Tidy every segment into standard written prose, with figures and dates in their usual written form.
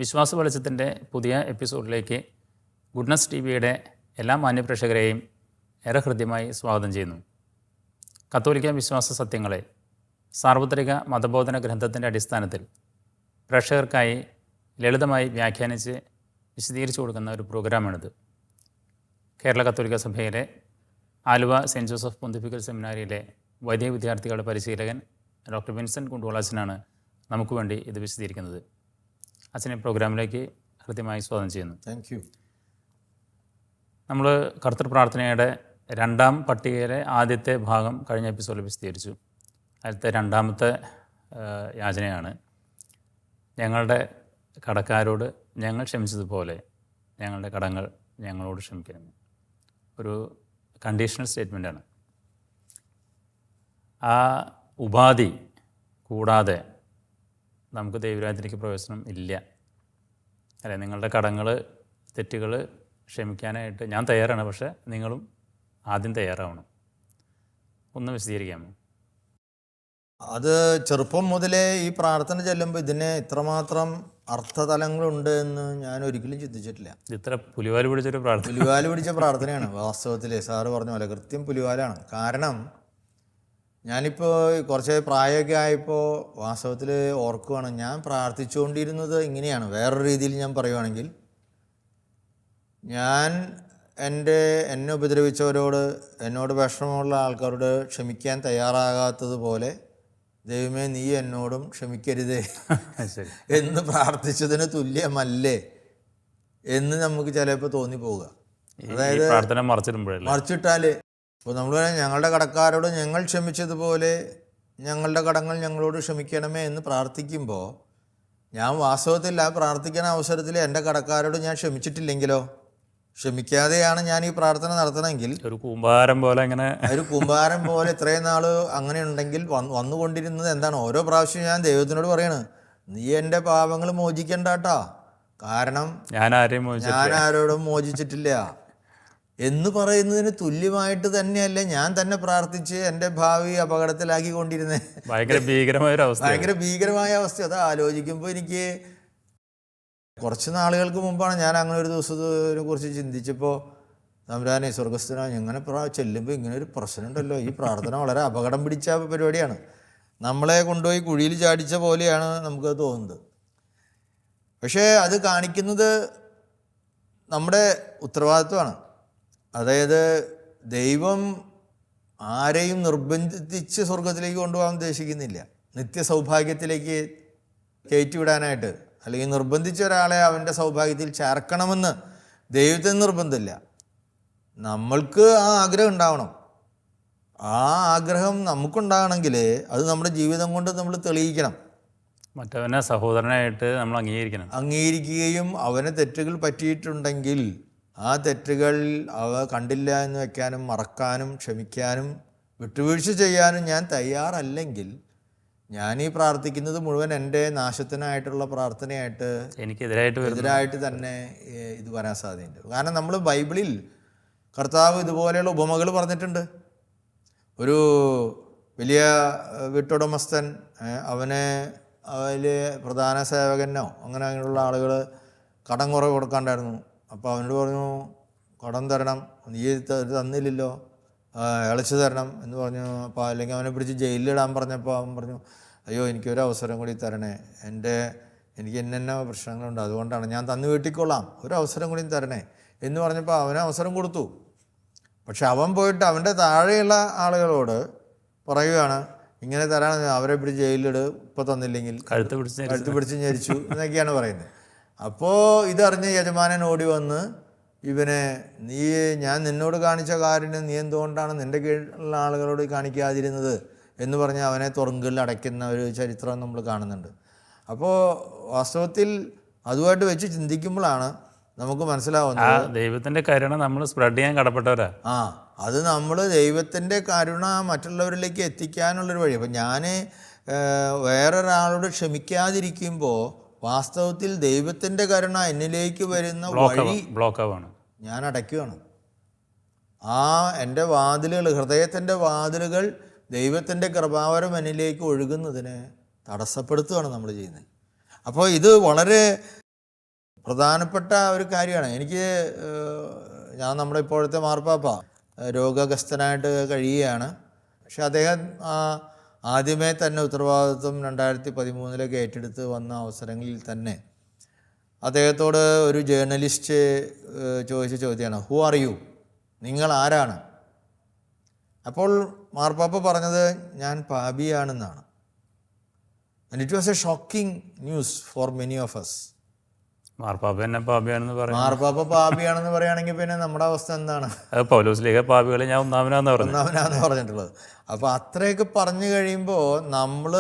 വിശ്വാസ വെളിച്ചത്തിൻ്റെ പുതിയ എപ്പിസോഡിലേക്ക് ഗുഡ്നസ് ടി വിയുടെ എല്ലാ മാന്യപ്രേക്ഷകരെയും ഏറെ ഹൃദ്യമായി സ്വാഗതം ചെയ്യുന്നു. കത്തോലിക്ക വിശ്വാസ സത്യങ്ങളെ സാർവത്രിക മതബോധന ഗ്രന്ഥത്തിൻ്റെ അടിസ്ഥാനത്തിൽ പ്രേക്ഷകർക്കായി ലളിതമായി വ്യാഖ്യാനിച്ച് വിശദീകരിച്ചു കൊടുക്കുന്ന ഒരു പ്രോഗ്രാമാണിത്. കേരള കത്തോലിക്ക സഭയിലെ ആലുവ സെൻറ്റ് ജോസഫ് പൊന്തിഫിക്കൽ സെമിനാരിയിലെ വൈദിക വിദ്യാർത്ഥികളുടെ പരിശീലകൻ ഡോക്ടർ വിൻസെൻ്റ് കുണ്ടുവളാച്ചനാണ് നമുക്ക് വേണ്ടി ഇത് വിശദീകരിക്കുന്നത്. അച്ഛനെ പ്രോഗ്രാമിലേക്ക് കൃത്യമായി സ്വാഗതം ചെയ്യുന്നു. Thank you. നമ്മൾ കർത്തൃ പ്രാർത്ഥനയുടെ രണ്ടാം പട്ടികയിലെ ആദ്യത്തെ ഭാഗം കഴിഞ്ഞ എപ്പിസോഡിൽ വിശദീകരിച്ചു. അതിലത്തെ രണ്ടാമത്തെ യാചനയാണ്, ഞങ്ങളുടെ കടക്കാരോട് ഞങ്ങൾ ക്ഷമിച്ചതുപോലെ ഞങ്ങളുടെ കടങ്ങൾ ഞങ്ങളോട് ക്ഷമിക്കണം. ഒരു കണ്ടീഷണൽ സ്റ്റേറ്റ്മെൻറ്റാണ്. ആ ഉപാധി കൂടാതെ നമുക്ക് ദൈവരാജ്യത്തിലേക്ക് പ്രവേശനം ഇല്ല. അല്ലെ, നിങ്ങളുടെ കടങ്ങൾ തെറ്റുകൾ ക്ഷമിക്കാനായിട്ട് ഞാൻ തയ്യാറാണ്, പക്ഷേ നിങ്ങളും ആദ്യം തയ്യാറാവണം. ഒന്ന് വിശദീകരിക്കാമോ? അത് ചെറുപ്പം മുതലേ ഈ പ്രാർത്ഥന ചെല്ലുമ്പോൾ ഇതിന് ഇത്രമാത്രം അർത്ഥതലങ്ങളുണ്ട് എന്ന് ഞാൻ ഒരിക്കലും ചിന്തിച്ചിട്ടില്ല. ഇത്ര പുലിവാല് പിടിച്ചൊരു പ്രാർത്ഥന, പുലിവാല് പിടിച്ച പ്രാർത്ഥനയാണ് വാസ്തവത്തിൽ. സാറ് പറഞ്ഞ പോലെ കൃത്യം പുലിവാലാണ്. കാരണം ഞാനിപ്പോൾ കുറച്ച് പ്രായമൊക്കെ ആയപ്പോൾ വാസ്തവത്തിൽ ഓർക്കുവാണ്, ഞാൻ പ്രാർത്ഥിച്ചുകൊണ്ടിരുന്നത് ഇങ്ങനെയാണ്. വേറൊരു രീതിയിൽ ഞാൻ പറയുവാണെങ്കിൽ, ഞാൻ എന്നെ ഉപദ്രവിച്ചവരോട്, എന്നോട് വിഷമമുള്ള ആൾക്കാരോട് ക്ഷമിക്കാൻ തയ്യാറാകാത്തതുപോലെ ദൈവമേ നീ എന്നോടും ക്ഷമിക്കരുതേ എന്ന് പ്രാർത്ഥിച്ചതിന് തുല്യമല്ലേ എന്ന് നമുക്ക് ചിലപ്പോൾ തോന്നിപ്പോവുക. അതായത് പ്രാർത്ഥന മറിച്ചിട്ടാൽ ഇപ്പോൾ നമ്മൾ ഞങ്ങളുടെ കടക്കാരോട് ഞങ്ങൾ ക്ഷമിച്ചതുപോലെ ഞങ്ങളുടെ കടങ്ങൾ ഞങ്ങളോട് ക്ഷമിക്കണമേ എന്ന് പ്രാർത്ഥിക്കുമ്പോൾ, ഞാൻ വാസ്തവത്തിൽ ആ പ്രാർത്ഥിക്കുന്ന അവസരത്തിൽ എൻ്റെ കടക്കാരോട് ഞാൻ ക്ഷമിച്ചിട്ടില്ലെങ്കിലോ, ക്ഷമിക്കാതെയാണ് ഞാൻ ഈ പ്രാർത്ഥന നടത്തണമെങ്കിൽ, ഒരു കൂമ്പാരം പോലെ ഇത്രയും നാൾ അങ്ങനെ ഉണ്ടെങ്കിൽ വന്നുകൊണ്ടിരുന്നത് എന്താണ്? ഓരോ പ്രാവശ്യം ഞാൻ ദൈവത്തിനോട് പറയണ്, നീ എൻ്റെ പാപങ്ങൾ മോചിക്കണ്ടാട്ടാ, കാരണം ഞാൻ ആരോടും മോചിച്ചിട്ടില്ല എന്ന് പറയുന്നതിന് തുല്യമായിട്ട് തന്നെയല്ലേ ഞാൻ തന്നെ പ്രാർത്ഥിച്ച് എൻ്റെ ഭാവി അപകടത്തിലാക്കിക്കൊണ്ടിരുന്നേ. ഭയങ്കര ഭീകരമായ അവസ്ഥ. അത് ആലോചിക്കുമ്പോൾ എനിക്ക് കുറച്ച് നാളുകൾക്ക് മുമ്പാണ് ഞാൻ അങ്ങനെ ഒരു ദിവസത്തിനെ കുറിച്ച് ചിന്തിച്ചപ്പോൾ, തമ്പുരാനെ സ്വർഗസ്ഥനാ, ഇങ്ങനെ ചെല്ലുമ്പോൾ ഇങ്ങനെ ഒരു പ്രശ്നമുണ്ടല്ലോ, ഈ പ്രാർത്ഥന വളരെ അപകടം പിടിച്ച പരിപാടിയാണ്, നമ്മളെ കൊണ്ടുപോയി കുഴിയിൽ ചാടിച്ച പോലെയാണ് നമുക്കത് തോന്നുന്നത്. പക്ഷേ അത് കാണിക്കുന്നത് നമ്മുടെ ഉത്തരവാദിത്വമാണ്. അതായത് ദൈവം ആരെയും നിർബന്ധിച്ച് സ്വർഗത്തിലേക്ക് കൊണ്ടുപോകാൻ ഉദ്ദേശിക്കുന്നില്ല. നിത്യസൗഭാഗ്യത്തിലേക്ക് കയറ്റിവിടാനായിട്ട്, അല്ലെങ്കിൽ നിർബന്ധിച്ച ഒരാളെ അവൻ്റെ സൗഭാഗ്യത്തിൽ ചേർക്കണമെന്ന് ദൈവത്തിന് നിർബന്ധമില്ല. നമ്മൾക്ക് ആ ആഗ്രഹം ഉണ്ടാവണം. ആ ആഗ്രഹം നമുക്കുണ്ടാകണമെങ്കിൽ അത് നമ്മുടെ ജീവിതം കൊണ്ട് നമ്മൾ തെളിയിക്കണം. മറ്റവനെ സഹോദരനായിട്ട് നമ്മൾ അംഗീകരിക്കുകയും അവന് തെറ്റുകൾ പറ്റിയിട്ടുണ്ടെങ്കിൽ ആ തെറ്റുകൾ കണ്ടില്ല എന്ന് വയ്ക്കാനും, മറക്കാനും, ക്ഷമിക്കാനും, വിട്ടുവീഴ്ച ചെയ്യാനും ഞാൻ തയ്യാറല്ലെങ്കിൽ, ഞാൻ ഈ പ്രാർത്ഥിക്കുന്നത് മുഴുവൻ എൻ്റെ നാശത്തിനായിട്ടുള്ള പ്രാർത്ഥനയായിട്ട് എതിരായിട്ട് തന്നെ ഇത് വരാൻ സാധ്യതയുണ്ട്. കാരണം നമ്മൾ ബൈബിളിൽ കർത്താവ് ഇതുപോലെയുള്ള ഉപമകൾ പറഞ്ഞിട്ടുണ്ട്. ഒരു വലിയ വീട്ടുടമസ്ഥൻ, അതിൽ പ്രധാന സേവകനോ അങ്ങനെയുള്ള ആളുകൾ കടം കുറവ് കൊടുക്കാണ്ടായിരുന്നു. അപ്പോൾ അവനോട് പറഞ്ഞു, കടം തരണം, നീ തന്നില്ലല്ലോ, ഇളച്ചു തരണം എന്ന് പറഞ്ഞു. അപ്പോൾ അല്ലെങ്കിൽ അവനെ പിടിച്ച് ജയിലിലിടാൻ പറഞ്ഞപ്പോൾ അവൻ പറഞ്ഞു, അയ്യോ എനിക്കൊരു അവസരം കൂടി തരണേ, എനിക്ക് ഇന്ന പ്രശ്നങ്ങളുണ്ട്, അതുകൊണ്ടാണ് ഞാൻ തന്നു വീട്ടിക്കൊള്ളാം, ഒരു അവസരം കൂടി തരണേ എന്ന് പറഞ്ഞപ്പോൾ അവന് അവസരം കൊടുത്തു. പക്ഷെ അവൻ പോയിട്ട് അവൻ്റെ താഴെയുള്ള ആളുകളോട് പറയുകയാണ്, ഇങ്ങനെ തരാണ്, അവരെ പിടിച്ച് ജയിലിലിട്, ഇപ്പോൾ തന്നില്ലെങ്കിൽ കഴുത്ത് പിടിച്ച് ഞെരിച്ചു എന്നൊക്കെയാണ് പറയുന്നത്. അപ്പോൾ ഇതറിഞ്ഞ യജമാനൻ ഓടി വന്ന് ഇവനെ, ഞാൻ നിന്നോട് കാണിച്ച കാര്യം നീ എന്തുകൊണ്ടാണ് നിൻ്റെ കീഴിലുള്ള ആളുകളോട് കാണിക്കാതിരുന്നത് എന്ന് പറഞ്ഞ് അവനെ തുറങ്കിൽ അടയ്ക്കുന്ന ഒരു ചരിത്രം നമ്മൾ കാണുന്നുണ്ട്. അപ്പോൾ വാസ്തവത്തിൽ അതുമായിട്ട് വെച്ച് ചിന്തിക്കുമ്പോഴാണ് നമുക്ക് മനസ്സിലാവുന്നത് ദൈവത്തിൻ്റെ കരുണ നമ്മൾ സ്പ്രെഡ് ചെയ്യാൻ കടപ്പെട്ടവരാ. അത് നമ്മൾ ദൈവത്തിൻ്റെ കരുണ മറ്റുള്ളവരിലേക്ക് എത്തിക്കാനുള്ളൊരു വഴി. അപ്പം ഞാൻ വേറൊരാളോട് ക്ഷമിക്കാതിരിക്കുമ്പോൾ വാസ്തവത്തിൽ ദൈവത്തിൻ്റെ കരുണ എന്നിലേക്ക് വരുന്ന വഴി ഞാൻ അടയ്ക്കുകയാണ്. എൻ്റെ ഹൃദയത്തിൻ്റെ വാതിലുകൾ ദൈവത്തിൻ്റെ കൃപാവരം എന്നിലേക്ക് ഒഴുകുന്നതിന് തടസ്സപ്പെടുത്തുകയാണ് നമ്മൾ ചെയ്യുന്നത്. അപ്പോൾ ഇത് വളരെ പ്രധാനപ്പെട്ട ഒരു കാര്യമാണ്. ഞാൻ നമ്മുടെ ഇപ്പോഴത്തെ മാർപ്പാപ്പ രോഗഗ്രസ്തനായിട്ട് കഴിയുകയാണ്. പക്ഷെ അദ്ദേഹം ആദ്യമേ തന്നെ ഉത്തരവാദിത്വം 2013 ഏറ്റെടുത്ത് വന്ന അവസരങ്ങളിൽ തന്നെ അദ്ദേഹത്തോട് ഒരു ജേർണലിസ്റ്റ് ചോദിച്ച ചോദ്യമാണ്, ഹു ആർ യു, നിങ്ങൾ ആരാണ്? അപ്പോൾ മാർപ്പാപ്പ പറഞ്ഞത് ഞാൻ പാപിയാണെന്നാണ്. And it was a shocking news for many of us. മാർപ്പാപ്പ എന്നെ പാപിയാണെന്ന് പറയും. മാർപ്പാപ്പ പാപിയാണെന്ന് പറയുകയാണെങ്കിൽ പിന്നെ നമ്മുടെ അവസ്ഥ എന്താണ്? പൗലോസ്ലീഹ പാപികളെ ഞാൻ ഒന്നാമനാന്ന് പറഞ്ഞിട്ടുള്ളത്. അപ്പോൾ അത്രയൊക്കെ പറഞ്ഞു കഴിയുമ്പോൾ നമ്മൾ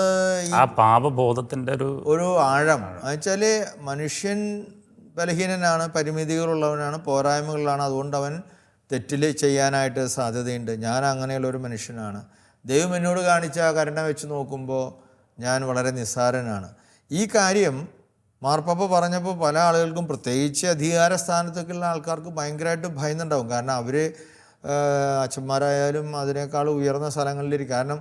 ആ പാപബോധത്തിൻ്റെ ഒരു ആഴം എന്നുവെച്ചാൽ മനുഷ്യൻ ബലഹീനനാണ്, പരിമിതികളുള്ളവനാണ്, പോരായ്മകളാണ്. അതുകൊണ്ട് അവൻ തെറ്റിൽ ചെയ്യാനായിട്ട് സാധ്യതയുണ്ട്. ഞാൻ അങ്ങനെയുള്ളൊരു മനുഷ്യനാണ്. ദൈവം എന്നോട് കാണിച്ച കരുണ വെച്ച് നോക്കുമ്പോൾ ഞാൻ വളരെ നിസ്സാരനാണ്. ഈ കാര്യം മാർപ്പാപ്പ പറഞ്ഞപ്പോൾ പല ആളുകൾക്കും, പ്രത്യേകിച്ച് അധികാര സ്ഥാനത്തൊക്കെയുള്ള ആൾക്കാർക്ക് ഭയങ്കരമായിട്ട് ഭയന്നുണ്ടാവും. കാരണം അവർ അച്ഛന്മാരായാലും അതിനേക്കാൾ ഉയർന്ന സ്ഥലങ്ങളിലിരിക്കും. കാരണം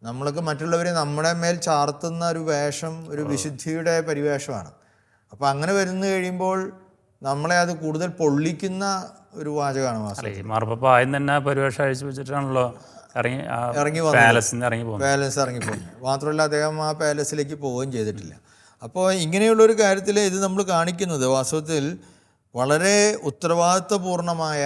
നമ്മളൊക്കെ മറ്റുള്ളവർ നമ്മുടെ മേൽ ചാർത്തുന്ന ഒരു വേഷം ഒരു വിശുദ്ധിയുടെ പരിവേഷമാണ്. അപ്പോൾ അങ്ങനെ വരുന്നു കഴിയുമ്പോൾ നമ്മളെ അത് കൂടുതൽ പൊള്ളിക്കുന്ന ഒരു വാചകമാണ്. മാർപ്പാപ്പ ആദ്യം തന്നെ പരിവേഷം അഴിച്ചു വെച്ചിട്ടാണല്ലോ ഇറങ്ങി പാലസ് ഇറങ്ങിപ്പോയി. മാത്രമല്ല അദ്ദേഹം ആ പാലസിലേക്ക് പോവുകയും ചെയ്തിട്ടില്ല. അപ്പോൾ ഇങ്ങനെയുള്ളൊരു കാര്യത്തിൽ ഇത് നമ്മൾ കാണിക്കുന്നത് വാസ്തവത്തിൽ വളരെ ഉത്തരവാദിത്വപൂർണമായ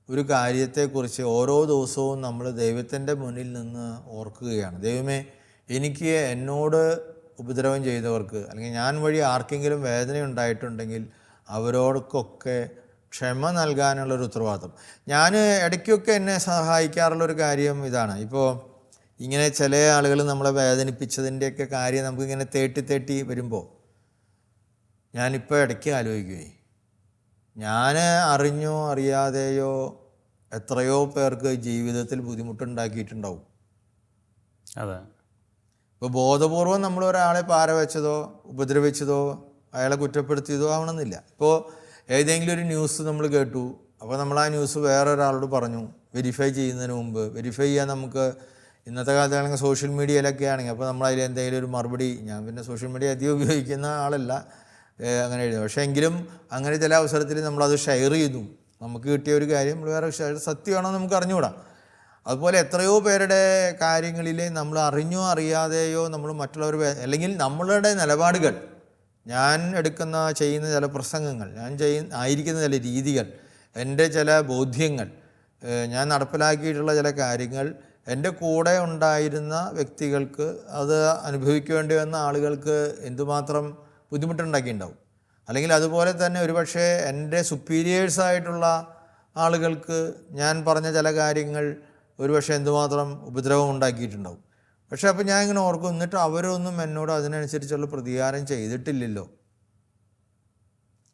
ഒരു കാര്യത്തെക്കുറിച്ച് ഓരോ ദിവസവും നമ്മൾ ദൈവത്തിൻ്റെ മുന്നിൽ നിന്ന് ഓർക്കുകയാണ്. ദൈവമേ, എനിക്ക് എന്നോട് ഉപദ്രവം ചെയ്തവർക്ക് അല്ലെങ്കിൽ ഞാൻ വഴി ആർക്കെങ്കിലും വേദന ഉണ്ടായിട്ടുണ്ടെങ്കിൽ അവരോടൊക്കെ ക്ഷമ നൽകാനുള്ളൊരു ഉത്തരവാദിത്വം. ഞാൻ ഇടയ്ക്കൊക്കെ എന്നെ സഹായിക്കാറുള്ളൊരു കാര്യം ഇതാണ്. ഇപ്പോൾ ഇങ്ങനെ ചില ആളുകൾ നമ്മളെ വേദനിപ്പിച്ചതിൻ്റെയൊക്കെ കാര്യം നമുക്കിങ്ങനെ തേട്ടി വരുമ്പോൾ ഞാനിപ്പോൾ ഇടയ്ക്ക് ആലോചിക്കുകയെ, ഞാൻ അറിഞ്ഞോ അറിയാതെയോ എത്രയോ പേർക്ക് ജീവിതത്തിൽ ബുദ്ധിമുട്ടുണ്ടാക്കിയിട്ടുണ്ടാവും. അതെ. ഇപ്പോൾ ബോധപൂർവം നമ്മൾ ഒരാളെ പാര വെച്ചതോ ഉപദ്രവിച്ചതോ അയാളെ കുറ്റപ്പെടുത്തിയതോ ആവണമെന്നില്ല. ഇപ്പോൾ ഏതെങ്കിലും ഒരു ന്യൂസ് നമ്മൾ കേട്ടു, അപ്പോൾ നമ്മൾ ആ ന്യൂസ് വേറൊരാളോട് പറഞ്ഞു. വെരിഫൈ ചെയ്യുന്നതിന് മുമ്പ് വെരിഫൈ ചെയ്യാൻ നമുക്ക് ഇന്നത്തെ കാലത്താണെങ്കിൽ സോഷ്യൽ മീഡിയയിലൊക്കെ ആണെങ്കിൽ അപ്പോൾ നമ്മളതിൽ എന്തെങ്കിലും ഒരു മറുപടി, ഞാൻ പിന്നെ സോഷ്യൽ മീഡിയ അധികം ഉപയോഗിക്കുന്ന ആളല്ല, അങ്ങനെ എഴുതും. പക്ഷേ എങ്കിലും അങ്ങനെ ചില അവസരത്തിൽ നമ്മളത് ഷെയർ ചെയ്തു. നമുക്ക് കിട്ടിയ ഒരു കാര്യം നമ്മൾ വേറെ സത്യമാണോ നമുക്ക് അറിഞ്ഞുകൂടാ. അതുപോലെ എത്രയോ പേരുടെ കാര്യങ്ങളിൽ നമ്മൾ അറിഞ്ഞോ അറിയാതെയോ നമ്മൾ മറ്റുള്ളവർ അല്ലെങ്കിൽ നമ്മളുടെ നിലപാടുകൾ, ഞാൻ ചെയ്യുന്ന ചില പ്രസംഗങ്ങൾ, ആയിരിക്കുന്ന ചില രീതികൾ, എൻ്റെ ചില ബോധ്യങ്ങൾ, ഞാൻ നടപ്പിലാക്കിയിട്ടുള്ള ചില കാര്യങ്ങൾ എൻ്റെ കൂടെ ഉണ്ടായിരുന്ന വ്യക്തികൾക്ക്, അത് അനുഭവിക്കേണ്ടി വന്ന ആളുകൾക്ക് എന്തുമാത്രം ബുദ്ധിമുട്ടുണ്ടാക്കിയിട്ടുണ്ടാവും. അല്ലെങ്കിൽ അതുപോലെ തന്നെ ഒരുപക്ഷെ എൻ്റെ സുപ്പീരിയേഴ്സായിട്ടുള്ള ആളുകൾക്ക് ഞാൻ പറഞ്ഞ ചില കാര്യങ്ങൾ ഒരുപക്ഷെ എന്തുമാത്രം ഉപദ്രവം ഉണ്ടാക്കിയിട്ടുണ്ടാവും. പക്ഷേ അപ്പോൾ ഞാൻ ഇങ്ങനെ ഓർക്കും, എന്നിട്ട് അവരൊന്നും എന്നോട് അതിനനുസരിച്ചുള്ള പ്രതികാരം ചെയ്തിട്ടില്ലല്ലോ.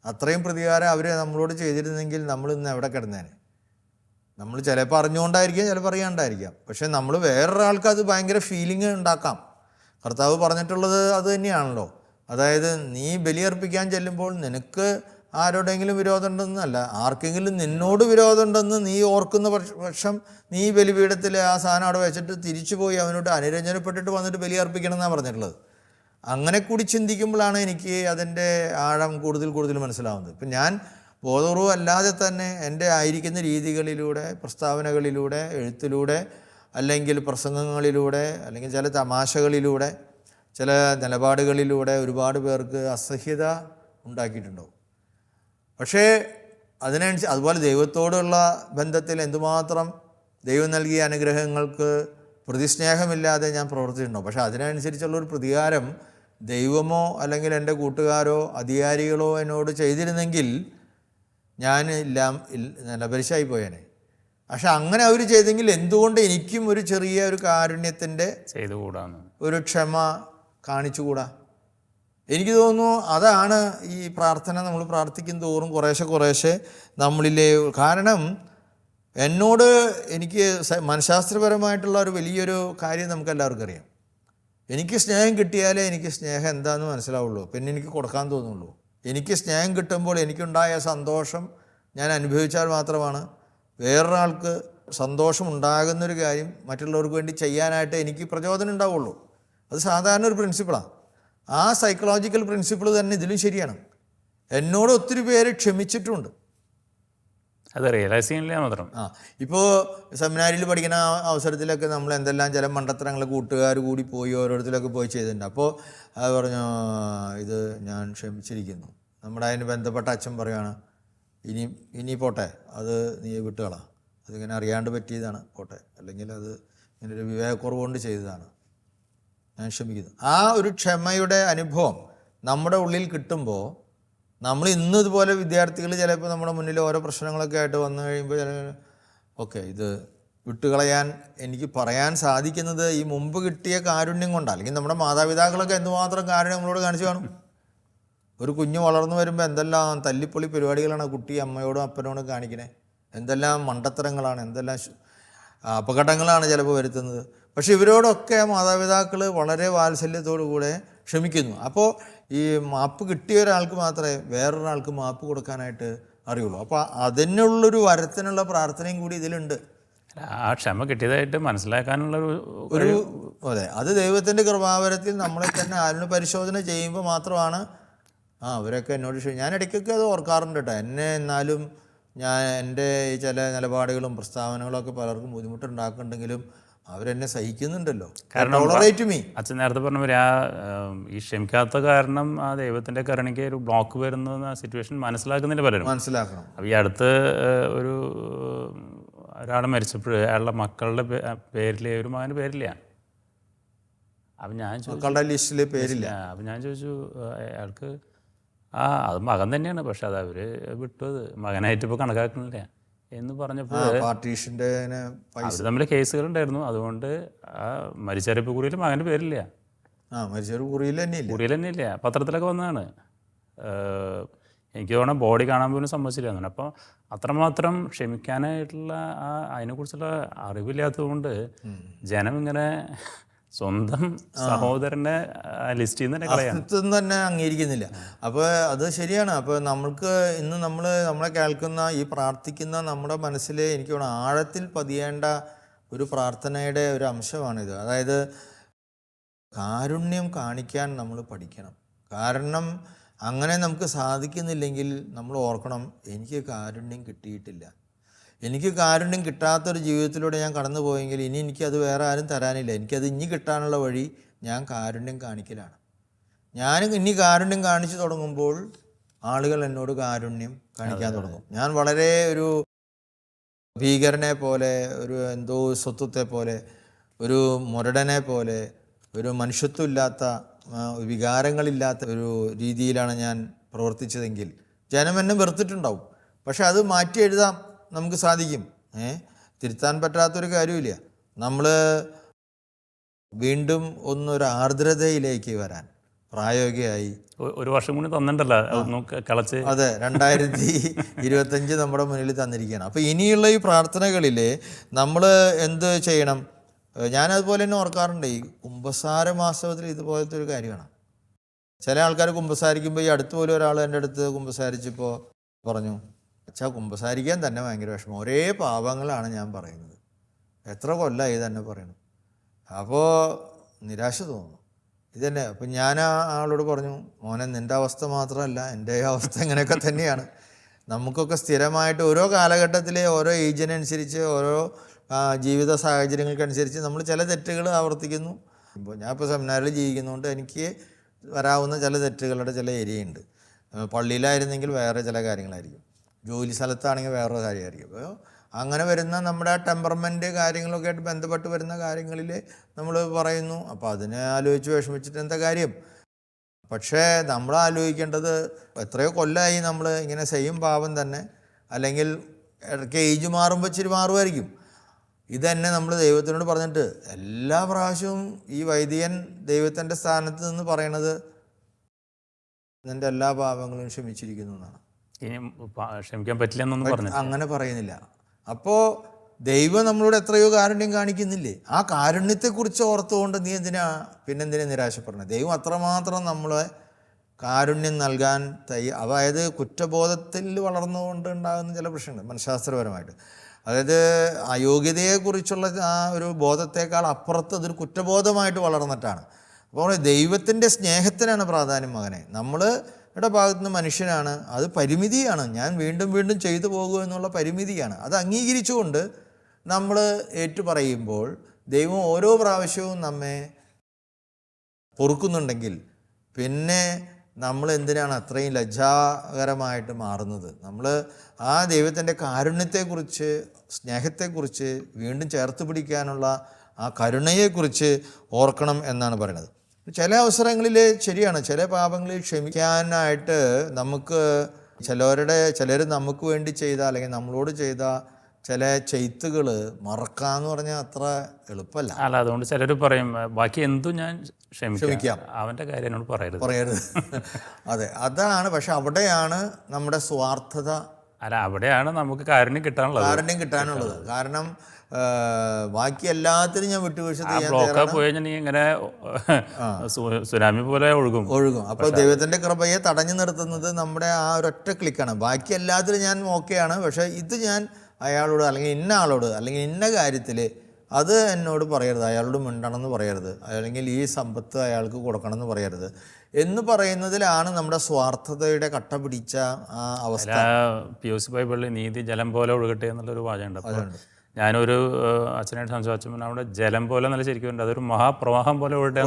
അത്രയും പ്രതികാരം അവർ നമ്മളോട് ചെയ്തിരുന്നെങ്കിൽ നമ്മൾ ഇന്ന് എവിടെ കിടന്നേനെ? നമ്മൾ ചിലപ്പോൾ അറിഞ്ഞുകൊണ്ടായിരിക്കാം, ചിലപ്പോൾ അറിയാണ്ടായിരിക്കാം. പക്ഷേ നമ്മൾ വേറൊരാൾക്ക് അത് ഭയങ്കര ഫീലിംഗ് ഉണ്ടാക്കാം. കർത്താവ് പറഞ്ഞിട്ടുള്ളത് അത് തന്നെയാണല്ലോ. അതായത് നീ ബലിയർപ്പിക്കാൻ ചെല്ലുമ്പോൾ നിനക്ക് ആരോടെങ്കിലും വിരോധം ഉണ്ടെന്നല്ല, ആർക്കെങ്കിലും നിന്നോട് വിരോധം ഉണ്ടെന്ന് നീ ഓർക്കുന്ന പക്ഷം നീ ബലിപീഠത്തിൽ ആ സാധനം അവിടെ വെച്ചിട്ട് തിരിച്ചു പോയി അവനോട് അനുരഞ്ജനപ്പെട്ടിട്ട് വന്നിട്ട് ബലിയർപ്പിക്കണം എന്നാണ് പറഞ്ഞിട്ടുള്ളത്. അങ്ങനെ കൂടി ചിന്തിക്കുമ്പോഴാണ് എനിക്ക് അതിൻ്റെ ആഴം കൂടുതൽ മനസ്സിലാവുന്നത്. ഇപ്പം ഞാൻ ബോധപൂർവം അല്ലാതെ തന്നെ എൻ്റെ ആയിരിക്കുന്ന രീതികളിലൂടെ, പ്രസ്താവനകളിലൂടെ, എഴുത്തിലൂടെ, അല്ലെങ്കിൽ പ്രസംഗങ്ങളിലൂടെ, അല്ലെങ്കിൽ ചില തമാശകളിലൂടെ, ചില നിലപാടുകളിലൂടെ ഒരുപാട് പേർക്ക് അസഹ്യത ഉണ്ടാക്കിയിട്ടുണ്ടാവും. പക്ഷേ അതുപോലെ ദൈവത്തോടുള്ള ബന്ധത്തിൽ എന്തുമാത്രം ദൈവം നൽകിയ അനുഗ്രഹങ്ങൾക്ക് പ്രതിസ്നേഹമില്ലാതെ ഞാൻ പ്രവർത്തിച്ചിട്ടുണ്ടാവും. പക്ഷേ അതിനനുസരിച്ചുള്ളൊരു പ്രതികാരം ദൈവമോ അല്ലെങ്കിൽ എൻ്റെ കൂട്ടുകാരോ അധികാരികളോ എന്നോട് ചെയ്തിരുന്നെങ്കിൽ ഞാൻ നിലപരിശായി പോയേനെ. പക്ഷെ അങ്ങനെ അവർ ചെയ്തെങ്കിൽ എന്തുകൊണ്ട് എനിക്കും ഒരു ചെറിയ ഒരു കാരുണ്യത്തിൻ്റെ ഒരു ക്ഷമ കാണിച്ചുകൂടാ? എനിക്ക് തോന്നുന്നു അതാണ് ഈ പ്രാർത്ഥന നമ്മൾ പ്രാർത്ഥിക്കും തോറും കുറേശ്ശെ നമ്മളിലെ. കാരണം എന്നോട് എനിക്ക് മനഃശാസ്ത്രപരമായിട്ടുള്ള ഒരു വലിയൊരു കാര്യം നമുക്കെല്ലാവർക്കും അറിയാം. എനിക്ക് സ്നേഹം കിട്ടിയാലേ എനിക്ക് സ്നേഹം എന്താണെന്ന് മനസ്സിലാവുള്ളൂ, പിന്നെ എനിക്ക് കൊടുക്കാൻ തോന്നുള്ളൂ. എനിക്ക് സ്നേഹം കിട്ടുമ്പോൾ എനിക്കുണ്ടായ സന്തോഷം ഞാൻ അനുഭവിച്ചാൽ മാത്രമാണ് വേറൊരാൾക്ക് സന്തോഷം ഉണ്ടാകുന്നൊരു കാര്യം മറ്റുള്ളവർക്ക് വേണ്ടി ചെയ്യാനായിട്ട് എനിക്ക് പ്രചോദനം ഉണ്ടാവുള്ളൂ. അത് സാധാരണ ഒരു പ്രിൻസിപ്പിളാണ്. ആ സൈക്കോളജിക്കൽ പ്രിൻസിപ്പിൾ തന്നെ ഇതിലും ശരിയാണ്. എന്നോട് ഒത്തിരി പേര് ക്ഷമിച്ചിട്ടുണ്ട്. അത് റിയലൈസ് ചെയ്യുന്നില്ല മാത്രം. ഇപ്പോൾ സെമിനാരിയിൽ പഠിക്കുന്ന അവസരത്തിലൊക്കെ നമ്മൾ എന്തെല്ലാം ചില മണ്ടത്തരങ്ങൾ കൂട്ടുകാർ കൂടി പോയി ഓരോരുത്തരൊക്കെ പോയി ചെയ്തിട്ടുണ്ട്. അപ്പോൾ അത് പറഞ്ഞു, ഇത് ഞാൻ ക്ഷമിച്ചിരിക്കുന്നു. നമ്മുടെ അതിന് ബന്ധപ്പെട്ട അച്ഛൻ പറയുകയാണ്, ഇനി പോട്ടെ, അത് നീ വിട്ടുകളാ, അതിങ്ങനെ അറിയാണ്ട് പറ്റിയതാണ്, പോട്ടെ, അല്ലെങ്കിൽ അത് ഇങ്ങനൊരു വിവേകക്കുറവ് കൊണ്ട് ചെയ്തതാണ്, ഞാൻ ക്ഷമിക്കുന്നു. ആ ഒരു ക്ഷമയുടെ അനുഭവം നമ്മുടെ ഉള്ളിൽ കിട്ടുമ്പോൾ നമ്മൾ ഇന്ന് ഇതുപോലെ വിദ്യാർത്ഥികൾ ചിലപ്പോൾ നമ്മുടെ മുന്നിൽ ഓരോ പ്രശ്നങ്ങളൊക്കെ ആയിട്ട് വന്നു കഴിയുമ്പോൾ ഓക്കെ, ഇത് വിട്ടുകളയാൻ എനിക്ക് പറയാൻ സാധിക്കുന്നത് ഈ മുമ്പ് കിട്ടിയ കാരുണ്യം കൊണ്ടാണ്. അല്ലെങ്കിൽ നമ്മുടെ മാതാപിതാക്കളൊക്കെ എന്തുമാത്രം കാരുണ്യം നമ്മളോട് കാണിച്ചു കാണും. ഒരു കുഞ്ഞ് വളർന്നു വരുമ്പോൾ എന്തെല്ലാം തല്ലിപ്പൊളി പരിപാടികളാണ് കുട്ടി അമ്മയോടും അപ്പനോടും കാണിക്കണേ, എന്തെല്ലാം മണ്ടത്തരങ്ങളാണ്, എന്തെല്ലാം അപകടങ്ങളാണ് ചിലപ്പോൾ വരുത്തുന്നത്. പക്ഷെ ഇവരോടൊക്കെ മാതാപിതാക്കൾ വളരെ വാത്സല്യത്തോടു കൂടെ ക്ഷമിക്കുന്നു. അപ്പോൾ ഈ മാപ്പ് കിട്ടിയ ഒരാൾക്ക് മാത്രമേ വേറൊരാൾക്ക് മാപ്പ് കൊടുക്കാനായിട്ട് അറിയുള്ളൂ. അപ്പോൾ അതിനുള്ളൊരു വരത്തിനുള്ള പ്രാർത്ഥനയും കൂടി ഇതിലുണ്ട്. ആ ക്ഷമ കിട്ടിയതായിട്ട് മനസ്സിലാക്കാനുള്ളൊരു അതെ, അത് ദൈവത്തിൻ്റെ കൃപാവരത്തിൽ നമ്മളെ തന്നെ ആത്മ പരിശോധന ചെയ്യുമ്പോൾ മാത്രമാണ് അവരൊക്കെ എന്നോട് ഞാൻ ഇടയ്ക്കൊക്കെ അത് ഓർക്കാറുണ്ട് കേട്ടോ. എന്നെ എന്നാലും എൻ്റെ ഈ ചില നിലപാടുകളും പ്രസ്താവനകളൊക്കെ പലർക്കും ബുദ്ധിമുട്ടുണ്ടാക്കുന്നുണ്ടെങ്കിലും അവരെന്നെ സഹിക്കുന്നുണ്ടല്ലോ. അച്ഛൻ നേരത്തെ പറഞ്ഞ പോലെ ഈ ക്ഷമിക്കാത്ത കാരണം ആ ദൈവത്തിൻ്റെ കരുണയ്ക്ക് ഒരു ബ്ലോക്ക് വരുന്ന സിറ്റുവേഷൻ മനസ്സിലാക്കുന്നില്ല പലരും. മനസ്സിലാക്കണം. അപ്പോൾ ഈ അടുത്ത് ഒരാൾ മരിച്ചപ്പോൾ അയാളുടെ മക്കളുടെ പേരിൽ ഒരു മകൻ്റെ പേരില്ല. അപ്പം ഞാൻ മക്കളുടെ ലിസ്റ്റിൽ പേരില്ല. അപ്പം ഞാൻ ചോദിച്ചു അയാൾക്ക് അത് മകൻ തന്നെയാണ്, പക്ഷെ അത് അവർ വിട്ടു, അത് മകനായിട്ട് ഇപ്പോൾ കണക്കാക്കുന്നില്ല എന്ന് പറഞ്ഞപ്പോൾ പാർട്ടീഷൻ്റെ അവർ തമ്മിൽ കേസുകളുണ്ടായിരുന്നു. അതുകൊണ്ട് ആ മരിച്ചറിയിപ്പ് കുറിയിൽ മകൻ്റെ പേരില്ല. കുറിയിൽ തന്നെയില്ല. പത്രത്തിലൊക്കെ വന്നതാണ്. എനിക്ക് തോന്നുന്നു ബോഡി കാണാൻ പോലും സമ്മതിച്ചില്ല. അപ്പോൾ അത്രമാത്രം ക്ഷമിക്കാനായിട്ടുള്ള അതിനെക്കുറിച്ചുള്ള അറിവില്ലാത്തതുകൊണ്ട് ജനം ഇങ്ങനെ സ്വന്തം സഹോദരനെ ലിസ്റ്റ് ചെയ്യുന്ന തന്നെ അംഗീകരിക്കുന്നില്ല. അപ്പോൾ അത് ശരിയാണ്. അപ്പോൾ നമ്മൾക്ക് ഇന്ന് നമ്മളെ കേൾക്കുന്ന ഈ പ്രാർത്ഥിക്കുന്ന നമ്മുടെ മനസ്സിൽ എനിക്ക് തോന്നുന്നു ആഴത്തിൽ പതിയേണ്ട ഒരു പ്രാർത്ഥനയുടെ ഒരു അംശമാണിത്. അതായത് കാരുണ്യം കാണിക്കാൻ നമ്മൾ പഠിക്കണം. കാരണം അങ്ങനെ നമുക്ക് സാധിക്കുന്നില്ലെങ്കിൽ നമ്മൾ ഓർക്കണം, എനിക്ക് കാരുണ്യം കിട്ടിയിട്ടില്ല. എനിക്ക് കാരുണ്യം കിട്ടാത്തൊരു ജീവിതത്തിലൂടെ ഞാൻ കടന്നു പോയെങ്കിൽ ഇനി എനിക്കത് വേറെ ആരും തരാനില്ല. എനിക്കത് ഇനി കിട്ടാനുള്ള വഴി ഞാൻ കാരുണ്യം കാണിക്കലാണ്. ഞാൻ ഇനി കാരുണ്യം കാണിച്ചു തുടങ്ങുമ്പോൾ ആളുകൾ എന്നോട് കാരുണ്യം കാണിക്കാൻ തുടങ്ങും. ഞാൻ വളരെ ഒരു ഭീകരനെ പോലെ, ഒരു എന്തോ സ്വത്വത്തെ പോലെ, ഒരു മുരടനെ പോലെ, ഒരു മനുഷ്യത്വമില്ലാത്ത വികാരങ്ങളില്ലാത്ത ഒരു രീതിയിലാണ് ഞാൻ പ്രവർത്തിച്ചതെങ്കിൽ ജനം എന്നെ വെറുത്തിട്ടുണ്ടാവും. പക്ഷെ അത് മാറ്റി എഴുതാം, നമുക്ക് സാധിക്കും. തിരുത്താൻ പറ്റാത്തൊരു കാര്യമില്ല. നമ്മൾ വീണ്ടും ഒന്നൊരു ആർദ്രതയിലേക്ക് വരാൻ പ്രായോഗികമായി ഒരു വർഷം കൂടി തന്നിട്ടല്ല കളച്ച്. അതെ, 2025 നമ്മുടെ മുന്നിൽ തന്നിരിക്കുകയാണ്. അപ്പോൾ ഇനിയുള്ള ഈ പ്രാർത്ഥനകളിൽ നമ്മൾ എന്ത് ചെയ്യണം? ഞാനതുപോലെ തന്നെ ഓർക്കാറുണ്ട്, ഈ കുമ്പസാര മാസത്തിൽ ഇതുപോലത്തെ ഒരു കാര്യമാണ്. ചില ആൾക്കാർ കുമ്പസാരിക്കുമ്പോൾ, ഈ അടുത്ത് പോലും ഒരാൾ എൻ്റെ അടുത്ത് കുമ്പസാരിച്ചപ്പോൾ പറഞ്ഞു, അച്ഛാ കുമ്പസാരിക്കാൻ തന്നെ ഭയങ്കര വിഷമം, ഒരേ പാപങ്ങളാണ് ഞാൻ പറയുന്നത്, എത്ര കൊല്ലമായി തന്നെ പറയണം. അപ്പോൾ നിരാശ തോന്നുന്നു ഇതന്നെ. അപ്പം ഞാൻ ആ ആളോട് പറഞ്ഞു, മോനെ നിൻ്റെ അവസ്ഥ മാത്രമല്ല എൻ്റെ അവസ്ഥ ഇങ്ങനെയൊക്കെ തന്നെയാണ്. നമുക്കൊക്കെ സ്ഥിരമായിട്ട് ഓരോ കാലഘട്ടത്തിലെ ഓരോ ഏജിനനുസരിച്ച് ഓരോ ജീവിത സാഹചര്യങ്ങൾക്കനുസരിച്ച് നമ്മൾ ചില തെറ്റുകൾ ആവർത്തിക്കുന്നു. ഇപ്പോൾ ഞാനിപ്പോൾ സെമിനാറിൽ ജീവിക്കുന്നതുകൊണ്ട് എനിക്ക് വരാവുന്ന ചില തെറ്റുകളുടെ ചില ഏരിയയുണ്ട്. പള്ളിയിലായിരുന്നെങ്കിൽ വേറെ ചില കാര്യങ്ങളായിരിക്കും, ജോലി സ്ഥലത്താണെങ്കിൽ വേറൊരു കാര്യമായിരിക്കും. അപ്പോൾ അങ്ങനെ വരുന്ന നമ്മുടെ ടെമ്പർമെൻറ്റ് കാര്യങ്ങളൊക്കെ ആയിട്ട് ബന്ധപ്പെട്ട് വരുന്ന കാര്യങ്ങളിൽ നമ്മൾ പറയുന്നു. അപ്പോൾ അതിനെ ആലോചിച്ച് വിഷമിച്ചിട്ട് എന്താ കാര്യം? പക്ഷേ നമ്മൾ ആലോചിക്കേണ്ടത്, എത്രയോ കൊല്ലമായി നമ്മൾ ഇങ്ങനെ സെയിം പാപം തന്നെ, അല്ലെങ്കിൽ ഇടയ്ക്ക് ഏജ് മാറുമ്പോൾ ഇച്ചിരി മാറുമായിരിക്കും. ഇതന്നെ നമ്മൾ ദൈവത്തിനോട് പറഞ്ഞിട്ട് എല്ലാ പ്രാവശ്യവും ഈ വൈദികൻ ദൈവത്തിൻ്റെ സ്ഥാനത്ത് നിന്ന് പറയണത് നിൻ്റെ എല്ലാ പാപങ്ങളും ക്ഷമിച്ചിരിക്കുന്നു എന്നാണ്. ഇനി ക്ഷമിക്കാൻ പറ്റില്ല എന്നൊന്നും പറഞ്ഞു അങ്ങനെ പറയുന്നില്ല. അപ്പോൾ ദൈവം നമ്മളോട് എത്രയോ കാരുണ്യം കാണിക്കുന്നില്ലേ? ആ കാരുണ്യത്തെക്കുറിച്ച് ഓർത്തുകൊണ്ട് നീ പിന്നെന്തിനാ നിരാശപ്പെടുന്നത്? ദൈവം അത്രമാത്രം നമ്മളെ കാരുണ്യം നൽകാൻ അതായത് കുറ്റബോധത്തിൽ വളർന്നുകൊണ്ട് ഉണ്ടാകുന്ന ചില പ്രശ്നങ്ങൾ മനഃശാസ്ത്രപരമായിട്ട്, അതായത് അയോഗ്യതയെക്കുറിച്ചുള്ള ആ ഒരു ബോധത്തേക്കാൾ അപ്പുറത്ത് അതൊരു കുറ്റബോധമായിട്ട് വളർന്നിട്ടാണ്. അപ്പോൾ ദൈവത്തിൻ്റെ സ്നേഹത്തിനാണ് പ്രാധാന്യം മകനെ. നമ്മൾ ഭാഗത്തു നിന്ന് മനുഷ്യനാണ്, അത് പരിമിതിയാണ്, ഞാൻ വീണ്ടും വീണ്ടും ചെയ്തു പോകുക എന്നുള്ള പരിമിതിയാണ്. അത് അംഗീകരിച്ചുകൊണ്ട് നമ്മൾ ഏറ്റുപറയുമ്പോൾ ദൈവം ഓരോ പ്രാവശ്യവും നമ്മെ പൊറുക്കുന്നുണ്ടെങ്കിൽ പിന്നെ നമ്മൾ എന്തിനാണ് അത്രയും ലജ്ജാകരമായിട്ട് മാറുന്നത്? നമ്മൾ ആ ദൈവത്തിൻ്റെ കാരുണ്യത്തെക്കുറിച്ച്, സ്നേഹത്തെക്കുറിച്ച്, വീണ്ടും ചേർത്ത് പിടിക്കാനുള്ള ആ കരുണയെക്കുറിച്ച് ഓർക്കണം എന്നാണ് പറയുന്നത്. ചില അവസരങ്ങളിൽ ശരിയാണ്, ചില പാപങ്ങളിൽ ക്ഷമിക്കാനായിട്ട് നമുക്ക് ചിലർ നമുക്ക് വേണ്ടി ചെയ്ത അല്ലെങ്കിൽ നമ്മളോട് ചെയ്ത ചില ചെയ്ത്തുകൾ മറക്കാന്ന് പറഞ്ഞാൽ അത്ര എളുപ്പമല്ല. അല്ല, അതുകൊണ്ട് ചിലർ പറയും ബാക്കി എന്തും ഞാൻ ക്ഷമിക്കാം, അവൻ്റെ കാര്യം എന്നോട് പറയരുത്. അതെ, അതാണ്. പക്ഷെ അവിടെയാണ് നമ്മുടെ സ്വാർത്ഥത. അല്ല, അവിടെയാണ് നമുക്ക് കാരുണ്യം കിട്ടാനുള്ളത്. കാരണം ബാക്കി എല്ലാത്തിനും ഞാൻ വിട്ടുവീഴ്ച പോയി നീ ഇങ്ങനെ സുനാമി പോലെ ഒഴുകും. അപ്പോൾ ദൈവത്തിൻ്റെ കൃപയെ തടഞ്ഞു നിർത്തുന്നത് നമ്മുടെ ആ ഒരൊറ്റ ക്ലിക്കാണ്. ബാക്കി എല്ലാത്തിലും ഞാൻ ഓക്കെയാണ്, പക്ഷേ ഇത് ഞാൻ അയാളോട് അല്ലെങ്കിൽ ഇന്ന ആളോട് അല്ലെങ്കിൽ ഇന്ന കാര്യത്തിൽ അത് എന്നോട് പറയരുത്, അയാളോട് മിണ്ടണമെന്ന് പറയരുത്, അല്ലെങ്കിൽ ഈ സമ്പത്ത് അയാൾക്ക് കൊടുക്കണമെന്ന് പറയരുത് എന്ന് പറയുന്നതിലാണ് നമ്മുടെ സ്വാർത്ഥതയുടെ കട്ട പിടിച്ച ആ അവസ്ഥ. POC ബൈബിളിൽ നീതി ജലം പോലെ ഒഴുകട്ടെ എന്നുള്ളൊരു വാചകമുണ്ട്. അപ്പോൾ ഞാനൊരു അച്ഛനായിട്ട് സംസാരിച്ചപ്പോൾ അവിടെ ജലം പോലെ നല്ല ശരിക്കും ഉണ്ട്, അതൊരു മഹാപ്രവാഹം പോലെ ഒഴുകട്ടെ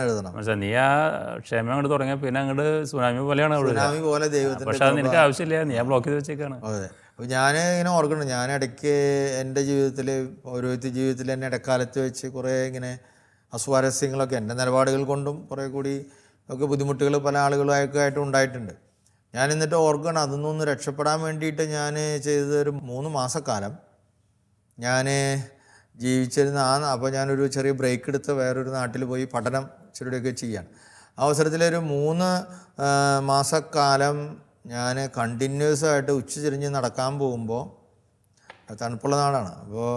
എഴുതണം. മനസ്സിലായി? നീ ആ ക്ഷമ അങ്ങോട്ട് തുടങ്ങിയ പിന്നെ അങ്ങോട്ട് സുനാമി പോലെയാണ് ഒഴുകുന്നത്. പക്ഷെ അത് നിനക്ക് ആവശ്യമില്ല, നീ ആ ബ്ലോക്ക് ചെയ്ത് വെച്ചേക്കാണ്. അതെ. അപ്പോൾ ഞാൻ ഇങ്ങനെ ഓർക്കണം, ഞാൻ ഇടയ്ക്ക് എൻ്റെ ജീവിതത്തിൽ, ഓരോരുത്തർ ജീവിതത്തിൽ തന്നെ ഇടക്കാലത്ത് വെച്ച് കുറേ ഇങ്ങനെ അസ്വാരസ്യങ്ങളൊക്കെ എൻ്റെ നിലപാടുകൾ കൊണ്ടും കുറേ കൂടി ഒക്കെ ബുദ്ധിമുട്ടുകൾ പല ആളുകളായിട്ടും ഉണ്ടായിട്ടുണ്ട്. ഞാൻ എന്നിട്ട് ഓർക്കണം, അതൊന്നൊന്ന് രക്ഷപ്പെടാൻ വേണ്ടിയിട്ട് ഞാൻ ചെയ്തതൊരു 3 മാസക്കാലം ഞാൻ ജീവിച്ചിരുന്ന അപ്പോൾ ഞാനൊരു ചെറിയ ബ്രേക്ക് എടുത്ത് വേറൊരു നാട്ടിൽ പോയി പഠനം ചെറുതൊക്കെ ചെയ്യാണ്. ആ അവസരത്തിലൊരു 3 മാസക്കാലം ഞാൻ കണ്ടിന്യൂസ് ആയിട്ട് ഉച്ചതിരിഞ്ഞ് നടക്കാൻ പോകുമ്പോൾ, തണുപ്പുള്ള നാടാണ്, അപ്പോൾ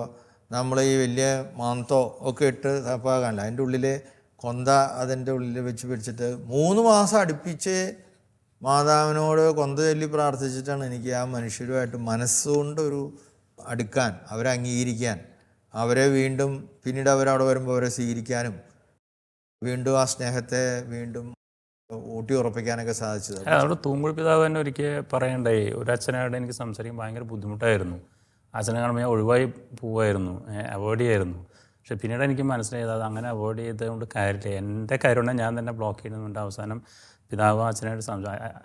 നമ്മൾ ഈ വലിയ മാന്തോ ഒക്കെ ഇട്ട് തപ്പാകാനില്ല, അതിൻ്റെ ഉള്ളിൽ കൊന്ത അതിൻ്റെ ഉള്ളിൽ വെച്ച് പിടിച്ചിട്ട് 3 മാസം അടുപ്പിച്ച് മാതാവിനോട് കൊന്ത ചൊല്ലി പ്രാർത്ഥിച്ചിട്ടാണ് എനിക്ക് ആ മനുഷ്യരുമായിട്ട് മനസ്സുകൊണ്ടൊരു അടുക്കാൻ, അവരെ അംഗീകരിക്കാൻ, അവരെ വീണ്ടും പിന്നീട് അവരവിടെ വരുമ്പോൾ അവരെ സ്വീകരിക്കാനും വീണ്ടും ആ സ്നേഹത്തെ വീണ്ടും ഊട്ടി ഉറപ്പിക്കാനൊക്കെ സാധിച്ചത്. അവിടെ തൂങ്കുഴ പിതാവ് തന്നെ ഒരിക്കൽ പറയണ്ടായി, ഒരു അച്ഛനായിട്ട് എനിക്ക് സംസാരിക്കാൻ ഭയങ്കര ബുദ്ധിമുട്ടായിരുന്നു, അച്ഛനെ കാണുമ്പോൾ ഞാൻ ഒഴിവായി പോവായിരുന്നു, അവോയ്ഡ് ചെയ്യായിരുന്നു. പക്ഷെ പിന്നീട് എനിക്ക് മനസ്സിലായത് അത് അങ്ങനെ അവോയ്ഡ് ചെയ്തതുകൊണ്ട് കാര്യമില്ല, എൻ്റെ കരുണ ഞാൻ തന്നെ ബ്ലോക്ക് ചെയ്യുന്നുണ്ട്. അവസാനം പിതാവ് അച്ഛനായിട്ട്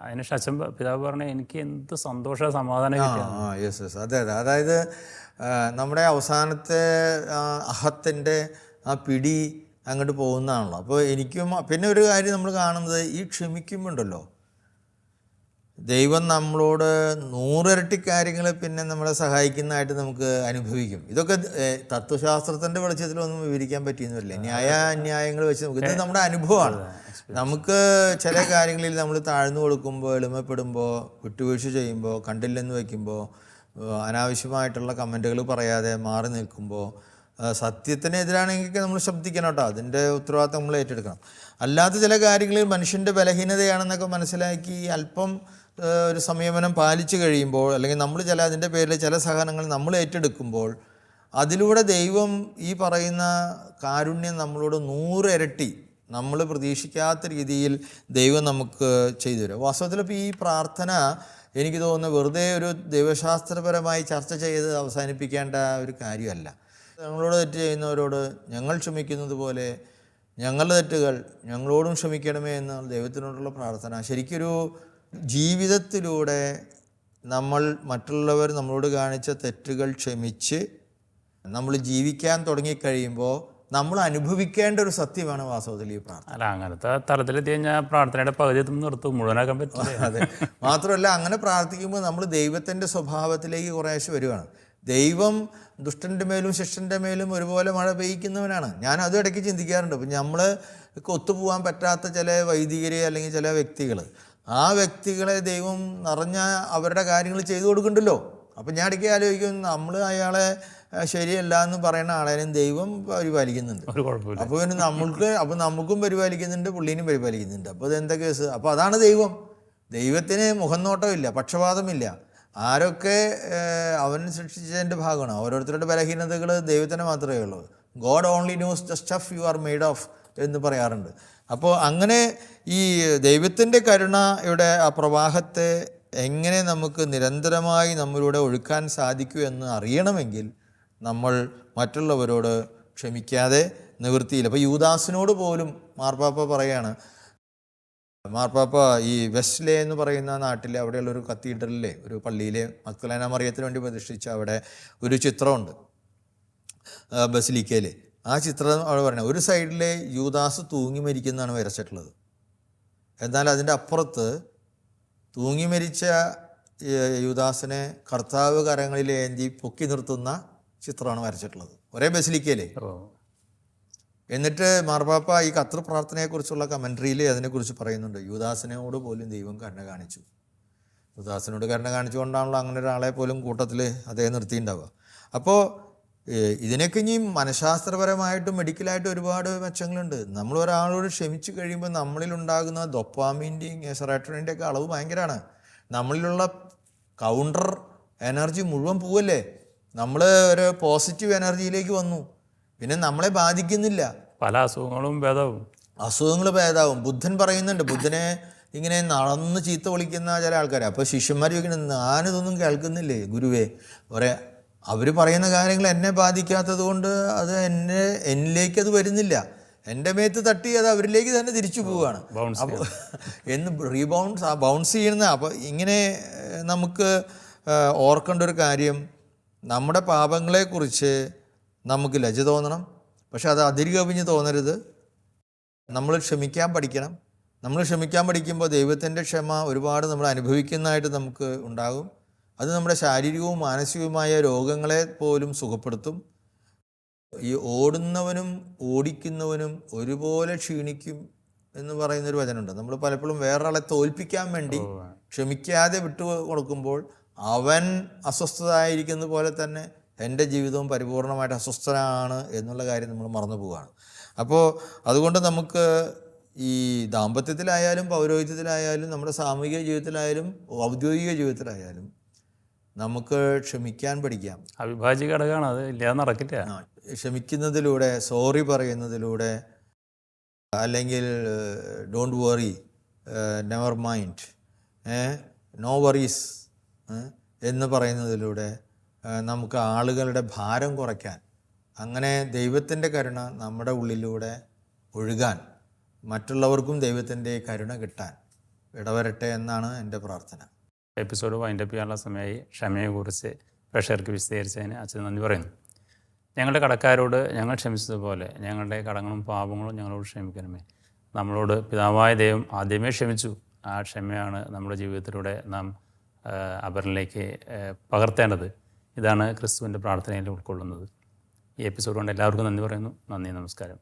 അതിനുശേഷം അച്ഛൻ പിതാവ് പറഞ്ഞാൽ എനിക്ക് എന്ത് സന്തോഷ സമാധാനം കിട്ടിയത്. അതെ, അതായത് നമ്മുടെ അവസാനത്തെ അഹത്തിൻ്റെ ആ പിടി അങ്ങോട്ട് പോകുന്നതാണല്ലോ. അപ്പോൾ എനിക്കും പിന്നെ ഒരു കാര്യം നമ്മൾ കാണുന്നത്, ഈ ക്ഷമിക്കുമ്പോണ്ടല്ലോ ദൈവം നമ്മളോട് 100 ഇരട്ടി കാര്യങ്ങൾ പിന്നെ നമ്മളെ സഹായിക്കുന്നതായിട്ട് നമുക്ക് അനുഭവിക്കും. ഇതൊക്കെ തത്വശാസ്ത്രത്തിൻ്റെ വെളിച്ചത്തിലൊന്നും വിവരിക്കാൻ പറ്റിയെന്നില്ല, ന്യായങ്ങൾ വെച്ച് നമുക്ക് ഇത് നമ്മുടെ അനുഭവമാണ്. നമുക്ക് ചില കാര്യങ്ങളിൽ നമ്മൾ താഴ്ന്നു കൊടുക്കുമ്പോൾ, എളിമപ്പെടുമ്പോൾ, വിട്ടുവീഴ്ച ചെയ്യുമ്പോൾ, കണ്ടില്ലെന്ന് വയ്ക്കുമ്പോൾ, അനാവശ്യമായിട്ടുള്ള കമൻറ്റുകൾ പറയാതെ മാറി നിൽക്കുമ്പോൾ, സത്യത്തിനെതിരാണെങ്കിൽ നമ്മൾ ശബ്ദിക്കണം കേട്ടോ, അതിൻ്റെ ഉത്തരവാദിത്തം നമ്മൾ ഏറ്റെടുക്കണം. അല്ലാത്ത ചില കാര്യങ്ങളിൽ മനുഷ്യൻ്റെ ബലഹീനതയാണെന്നൊക്കെ മനസ്സിലാക്കി അല്പം ഒരു സംയമനം പാലിച്ചു കഴിയുമ്പോൾ, അല്ലെങ്കിൽ നമ്മൾ അതിൻ്റെ പേരിൽ ചില സഹനങ്ങൾ നമ്മൾ ഏറ്റെടുക്കുമ്പോൾ, അതിലൂടെ ദൈവം ഈ പറയുന്ന കാരുണ്യം നമ്മളോട് 100 ഇരട്ടി നമ്മൾ പ്രതീക്ഷിക്കാത്ത രീതിയിൽ ദൈവം നമുക്ക് ചെയ്തു തരും. വാസ്തവത്തിൽ ഇപ്പോൾ ഈ പ്രാർത്ഥന എനിക്ക് തോന്നുന്നു വെറുതെ ഒരു ദൈവശാസ്ത്രപരമായി ചർച്ച ചെയ്ത് അവസാനിപ്പിക്കേണ്ട ഒരു കാര്യമല്ല. ഞങ്ങളോട് തെറ്റ് ചെയ്യുന്നവരോട് ഞങ്ങൾ ക്ഷമിക്കുന്നത് പോലെ ഞങ്ങളുടെ തെറ്റുകൾ ഞങ്ങളോടും ക്ഷമിക്കണമേ എന്ന ദൈവത്തിനോടുള്ള പ്രാർത്ഥന ശരിക്കൊരു ജീവിതത്തിലൂടെ നമ്മൾ മറ്റുള്ളവർ നമ്മളോട് കാണിച്ച തെറ്റുകൾ ക്ഷമിച്ച് നമ്മൾ ജീവിക്കാൻ തുടങ്ങിക്കഴിയുമ്പോൾ നമ്മൾ അനുഭവിക്കേണ്ട ഒരു സത്യമാണ് വാസ്തവത്തിൽ ഈ പ്രാർത്ഥന. അല്ല, അങ്ങനത്തെ തലത്തിലെത്തി കഴിഞ്ഞാൽ പ്രാർത്ഥനയുടെ പകുതി നിർത്തും, മുഴുവനാക്കാൻ പറ്റില്ല. അതെ, മാത്രമല്ല അങ്ങനെ പ്രാർത്ഥിക്കുമ്പോൾ നമ്മൾ ദൈവത്തിൻ്റെ സ്വഭാവത്തിലേക്ക് കുറേശ്ശെ വരികയാണ്. ദൈവം ദുഷ്ടൻ്റെ മേലും ശിഷ്ടൻ്റെ മേലും ഒരുപോലെ മഴ പെയ്യിക്കുന്നവനാണ്. ഞാൻ അതും ഇടയ്ക്ക് ചിന്തിക്കാറുണ്ട്. അപ്പം നമ്മൾ ഒത്തുപോകാൻ പറ്റാത്ത ചില വൈദികരെ അല്ലെങ്കിൽ ചില വ്യക്തികൾ, ആ വ്യക്തികളെ ദൈവം നിറഞ്ഞ അവരുടെ കാര്യങ്ങൾ ചെയ്തു കൊടുക്കുന്നുണ്ടല്ലോ. അപ്പം ഞാൻ ഇടയ്ക്ക് ആലോചിക്കും, നമ്മൾ അയാളെ ശരിയല്ല എന്ന് പറയുന്ന ആളെയും ദൈവം പരിപാലിക്കുന്നുണ്ട്. അപ്പോൾ പിന്നെ നമുക്കും പരിപാലിക്കുന്നുണ്ട്, പുള്ളീനും പരിപാലിക്കുന്നുണ്ട്. അപ്പോൾ ഇതെന്താ കേസ്? അപ്പോൾ അതാണ് ദൈവം. ദൈവത്തിന് മുഖംനോട്ടമില്ല, പക്ഷപാതമില്ല. ആരൊക്കെ അവൻ സൃഷ്ടിച്ചതിൻ്റെ ഭാഗമാണ്. ഓരോരുത്തരുടെ ബലഹീനതകൾ ദൈവത്തിന് മാത്രമേ ഉള്ളൂ. God only knows the stuff you are made of എന്ന് പറയാറുണ്ട്. അപ്പോൾ അങ്ങനെ ഈ ദൈവത്തിൻ്റെ കരുണയുടെ ആ പ്രവാഹത്തെ എങ്ങനെ നമുക്ക് നിരന്തരമായി നമ്മളിലൂടെ ഒഴുക്കാൻ സാധിക്കൂ എന്ന് അറിയണമെങ്കിൽ നമ്മൾ മറ്റുള്ളവരോട് ക്ഷമിക്കാതെ നിവൃത്തിയില്ല. അപ്പോൾ യൂദാസിനോട് പോലും മാർപ്പാപ്പ പറയാണ്, മാർപ്പാപ്പ ഈ വെസ്ലെ എന്ന് പറയുന്ന നാട്ടിൽ അവിടെയുള്ളൊരു കത്തീഡ്രലിലെ ഒരു പള്ളിയിലെ മഗ്ദലേന മറിയത്തിന് വേണ്ടി പ്രതിഷ്ഠിച്ച അവിടെ ഒരു ചിത്രമുണ്ട് ബസിലിക്കയിൽ. ആ ചിത്രം അവിടെ പറയുന്നത് ഒരു സൈഡിലെ യൂദാസ് തൂങ്ങി മരിക്കുന്നതാണ് വരച്ചിട്ടുള്ളത്. എന്നാൽ അതിൻ്റെ അപ്പുറത്ത് തൂങ്ങി മരിച്ച യൂദാസിനെ കർത്താവ് കരങ്ങളിൽ ഏന്തി പൊക്കി നിർത്തുന്ന ചിത്രമാണ് വരച്ചിട്ടുള്ളത് ഒരേ ബസിലിക്കയിലെ. എന്നിട്ട് മാർപ്പാപ്പ ഈ ഖത്തർ പ്രാർത്ഥനയെക്കുറിച്ചുള്ള കമൻട്രിയിൽ അതിനെക്കുറിച്ച് പറയുന്നുണ്ട്. യൂദാസിനോട് പോലും ദൈവം കരുണ കാണിച്ചു. യൂദാസിനോട് കരുണ കാണിച്ചുകൊണ്ടാണല്ലോ അങ്ങനെ ഒരാളെ പോലും കൂട്ടത്തിൽ അദ്ദേഹം നിർത്തിയിട്ടുണ്ടാവുക. അപ്പോൾ ഇതിനൊക്കെ ഇനി മനഃശാസ്ത്രപരമായിട്ടും മെഡിക്കലായിട്ടും ഒരുപാട് മെച്ചങ്ങളുണ്ട്. നമ്മൾ ഒരാളോട് ക്ഷമിച്ചു കഴിയുമ്പോൾ നമ്മളിലുണ്ടാകുന്ന ഡോപ്പാമിൻ്റെയും സെറോട്ടോണിൻ്റെ ഒക്കെ അളവ് ഭയങ്കരമാണ്. നമ്മളിലുള്ള കൗണ്ടർ എനർജി മുഴുവൻ പോവല്ലേ, നമ്മൾ ഒരു പോസിറ്റീവ് എനർജിയിലേക്ക് വന്നു, പിന്നെ നമ്മളെ ബാധിക്കുന്നില്ല. പല അസുഖങ്ങളും ഭേദാവും. ബുദ്ധൻ പറയുന്നുണ്ട്, ബുദ്ധനെ ഇങ്ങനെ നടന്ന് ചീത്ത വിളിക്കുന്ന ചില ആൾക്കാർ. അപ്പോൾ ശിഷ്യന്മാർ ചോദിക്കുന്നത്, ഞാനിതൊന്നും കേൾക്കുന്നില്ലേ ഗുരുവേ? അവർ പറയുന്ന കാര്യങ്ങൾ എന്നെ ബാധിക്കാത്തത് കൊണ്ട് അത് എന്നിലേക്ക് അത് വരുന്നില്ല, എൻ്റെ മേത്ത് തട്ടി അത് അവരിലേക്ക് തന്നെ തിരിച്ചു പോവുകയാണ്. അപ്പോൾ എന്ന് ബൗൺസ് ചെയ്യുന്ന. അപ്പോൾ ഇങ്ങനെ നമുക്ക് ഓർക്കേണ്ട ഒരു കാര്യം, നമ്മുടെ പാപങ്ങളെക്കുറിച്ച് നമുക്ക് ലജ്ജ തോന്നണം, പക്ഷെ അത് അതിരുകവിഞ്ഞ് തോന്നരുത്. നമ്മൾ ക്ഷമിക്കാൻ പഠിക്കണം. നമ്മൾ ക്ഷമിക്കാൻ പഠിക്കുമ്പോൾ ദൈവത്തിൻ്റെ ക്ഷമ ഒരുപാട് നമ്മൾ അനുഭവിക്കുന്നതായിട്ട് നമുക്ക് ഉണ്ടാകും. അത് നമ്മുടെ ശാരീരികവും മാനസികവുമായ രോഗങ്ങളെ പോലും സുഖപ്പെടുത്തും. ഈ ഓടുന്നവനും ഓടിക്കുന്നവനും ഒരുപോലെ ക്ഷീണിക്കും എന്ന് പറയുന്നൊരു വചനമുണ്ട്. നമ്മൾ പലപ്പോഴും വേറൊരാളെ തോൽപ്പിക്കാൻ വേണ്ടി ക്ഷമിക്കാതെ വിട്ടു കൊടുക്കുമ്പോൾ അവൻ അസ്വസ്ഥതായിരിക്കുന്ന പോലെ തന്നെ എൻ്റെ ജീവിതവും പരിപൂർണമായിട്ട് അസ്വസ്ഥനാണ് എന്നുള്ള കാര്യം നമ്മൾ മറന്നു പോവുകയാണ്. അപ്പോൾ അതുകൊണ്ട് നമുക്ക് ഈ ദാമ്പത്യത്തിലായാലും പൗരോഹിത്യത്തിലായാലും നമ്മുടെ സാമൂഹിക ജീവിതത്തിലായാലും ഔദ്യോഗിക ജീവിതത്തിലായാലും നമുക്ക് ക്ഷമിക്കാൻ പഠിക്കാം. അവിഭാജ്യ ഘടകമാണ്, അത് ഇല്ലാതെ നടക്കില്ല. ക്ഷമിക്കുന്നതിലൂടെ, സോറി പറയുന്നതിലൂടെ, അല്ലെങ്കിൽ don't worry, never mind, no worries എന്ന് പറയുന്നതിലൂടെ നമുക്ക് ആളുകളുടെ ഭാരം കുറയ്ക്കാൻ, അങ്ങനെ ദൈവത്തിൻ്റെ കരുണ നമ്മുടെ ഉള്ളിലൂടെ ഒഴുകാൻ, മറ്റുള്ളവർക്കും ദൈവത്തിൻ്റെ കരുണ കിട്ടാൻ ഇടവരട്ടെ എന്നാണ് എൻ്റെ പ്രാർത്ഥന. എപ്പിസോഡ് വൈൻഡപ്പ് ചെയ്യാനുള്ള സമയമായി. ക്ഷമയെക്കുറിച്ച് പ്രേക്ഷകർക്ക് വിശദീകരിച്ചതിന് അച്ഛൻ നന്ദി പറയുന്നു. ഞങ്ങളുടെ കടക്കാരോട് ഞങ്ങൾ ക്ഷമിച്ചതുപോലെ ഞങ്ങളുടെ കടങ്ങളും പാപങ്ങളും ഞങ്ങളോട് ക്ഷമിക്കണമേ. നമ്മളോട് പിതാവായ ദൈവം ആദ്യമേ ക്ഷമിച്ചു. ആ ക്ഷമയാണ് നമ്മുടെ ജീവിതത്തിലൂടെ നാം അവരിലേക്ക് പകർത്തേണ്ടത്. ഇതാണ് ക്രിസ്തുവിൻ്റെ പ്രാർത്ഥനയിൽ ഉൾക്കൊള്ളുന്നത്. ഈ എപ്പിസോഡ് കൊണ്ട് എല്ലാവർക്കും നന്ദി പറയുന്നു. നന്ദി, നമസ്കാരം.